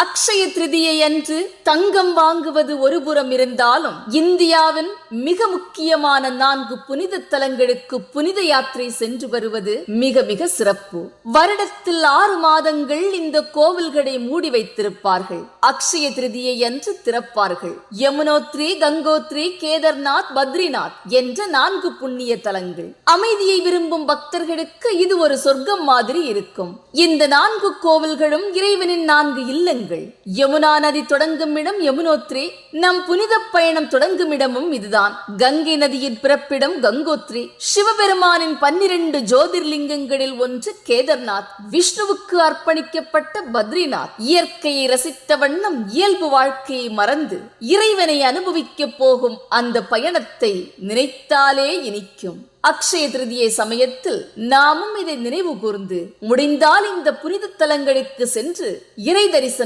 அக்ஷய திருதியை அன்று தங்கம் வாங்குவது ஒருபுறம் இருந்தாலும் இந்தியாவின் மிக முக்கியமான 4 புனித தலங்களுக்கு புனித யாத்திரை சென்று வருவது மிக மிக சிறப்பு. வருடத்தில் 6 மாதங்கள் இந்த கோவில்களை மூடி வைத்திருப்பார்கள். அக்ஷய திருதியை அன்று திறப்பார்கள். யமுனோத்ரி, கங்கோத்ரி, கேதார்நாத், பத்ரிநாத் என்ற 4 புண்ணிய தலங்கள். அமைதியை விரும்பும் பக்தர்களுக்கு இது ஒரு சொர்க்கம் மாதிரி இருக்கும். இந்த 4 கோவில்களும் இறைவனின் 4 இல்லங்கள். யமுனா நதி தொடங்கும் இடம் யமுனோத்ரி. நம் புனித பயணம் தொடங்கும் இடமும் இதுதான். கங்கை நதியின் பிறப்பிடம் கங்கோத்ரி. சிவபெருமானின் 12 ஜோதிர்லிங்கங்களில் ஒன்று கேதார்நாத். விஷ்ணுவுக்கு அர்ப்பணிக்கப்பட்ட பத்ரிநாத். இயற்கையை ரசித்த வண்ணம் இயல்பு வாழ்க்கையை மறந்து இறைவனை அனுபவிக்க போகும் அந்த பயணத்தை நினைத்தாலே இனிக்கும். அக்ஷய திருதியை சமயத்தில் நாமும் இதை நினைவு கூர்ந்து முடிந்தால் இந்த புனித தலங்களுக்கு சென்று இறை தரிசனம்